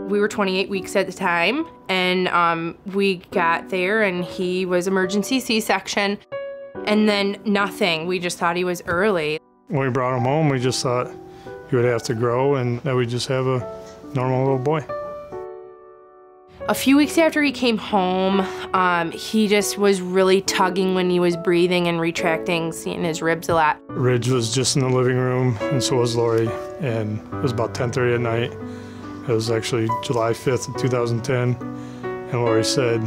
We were 28 weeks at the time, and we got there and he was emergency C-section, and then nothing. We just thought he was early. When we brought him home, we just thought he would have to grow and that we'd just have a normal little boy. A few weeks after he came home, he just was really tugging when he was breathing and retracting, seeing his ribs a lot. Ridge was just in the living room, and so was Lori, and it was about 10:30 at night. It was actually July 5th of 2010, and Lori said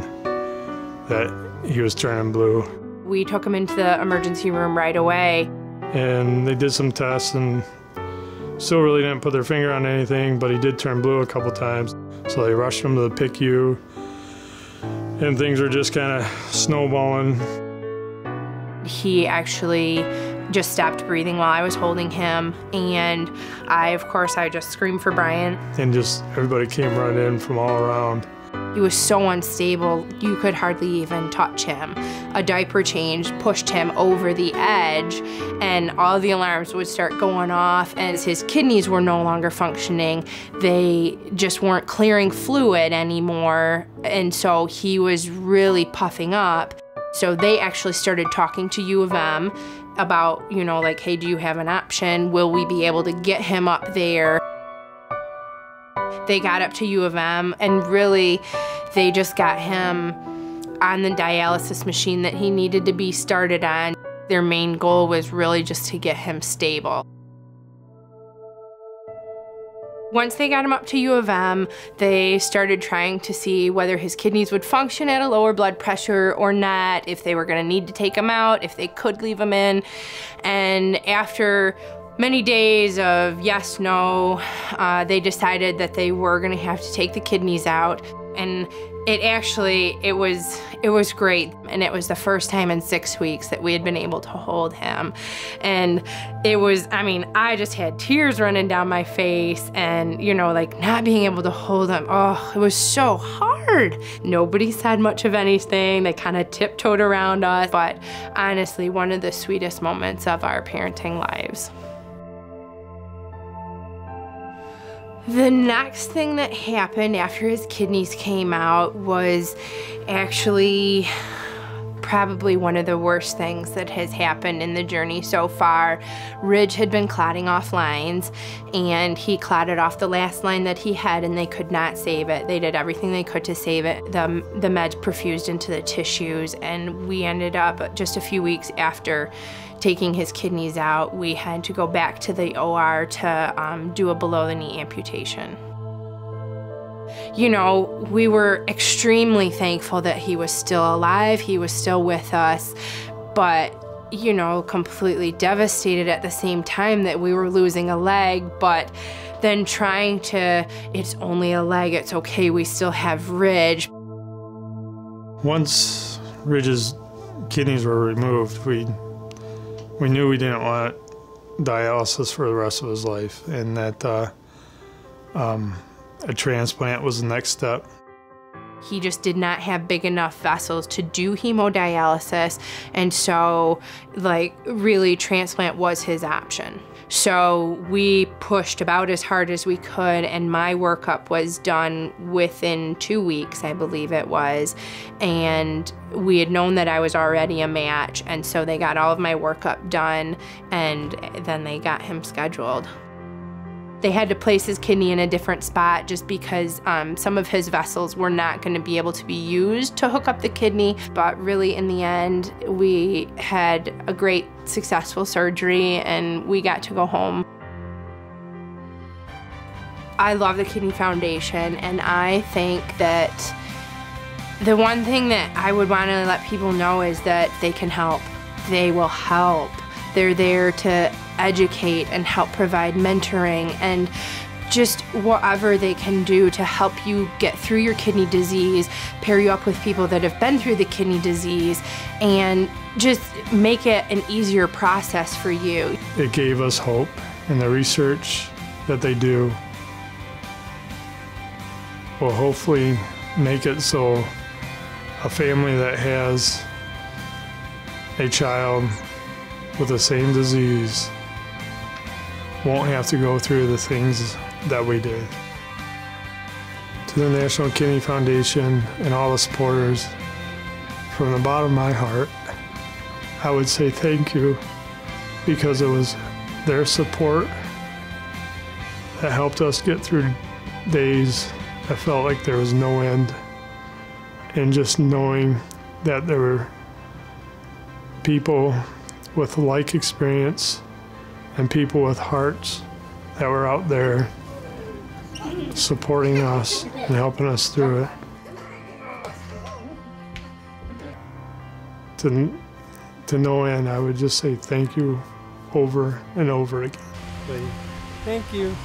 that he was turning blue. We took him into the emergency room right away. And they did some tests and still really didn't put their finger on anything, but he did turn blue a couple times. So they rushed him to the PICU, and things were just kind of snowballing. He actually just stopped breathing while I was holding him, and of course, I just screamed for Brian. And just everybody came running in from all around. He was so unstable, you could hardly even touch him. A diaper change pushed him over the edge, and all the alarms would start going off, and his kidneys were no longer functioning. They just weren't clearing fluid anymore, and so he was really puffing up. So they actually started talking to U of M about, you know, like, hey, do you have an option? Will we be able to get him up there? They got up to U of M, and really, they just got him on the dialysis machine that he needed to be started on. Their main goal was really just to get him stable. Once they got him up to U of M, they started trying to see whether his kidneys would function at a lower blood pressure or not, if they were gonna need to take him out, if they could leave him in. And after many days of yes, no, they decided that they were gonna have to take the kidneys out. And it was great. And it was the first time in 6 weeks that we had been able to hold him. And it was, I mean, I just had tears running down my face, and, you know, like, not being able to hold him, oh, it was so hard. Nobody said much of anything. They kind of tiptoed around us, but honestly, one of the sweetest moments of our parenting lives. The next thing that happened after his kidneys came out was actually probably one of the worst things that has happened in the journey so far. Ridge had been clotting off lines, and he clotted off the last line that he had, and they could not save it. They did everything they could to save it. The meds perfused into the tissues, and we ended up just a few weeks after taking his kidneys out, we had to go back to the OR to do a below-the-knee amputation. You know, we were extremely thankful that he was still alive, he was still with us, but, you know, completely devastated at the same time that we were losing a leg, but then trying to, it's only a leg, it's okay, we still have Ridge. Once Ridge's kidneys were removed, we knew we didn't want dialysis for the rest of his life, and that a transplant was the next step. He just did not have big enough vessels to do hemodialysis, and so, like, really, transplant was his option. So we pushed about as hard as we could, and my workup was done within 2 weeks, I believe it was, and we had known that I was already a match, and so they got all of my workup done, and then they got him scheduled. They had to place his kidney in a different spot just because some of his vessels were not going to be able to be used to hook up the kidney, but really in the end, we had a great successful surgery and we got to go home. I love the Kidney Foundation, and I think that the one thing that I would want to let people know is that they can help. They will help. They're there to educate and help provide mentoring and just whatever they can do to help you get through your kidney disease, pair you up with people that have been through the kidney disease, and just make it an easier process for you. It gave us hope, and the research that they do will hopefully make it so a family that has a child with the same disease won't have to go through the things that we did. to the National Kidney Foundation and all the supporters, from the bottom of my heart, I would say thank you, because it was their support that helped us get through days that felt like there was no end. And just knowing that there were people with like experience and people with hearts that were out there supporting us and helping us through it. To no end, I would just say thank you over and over again. Thank you.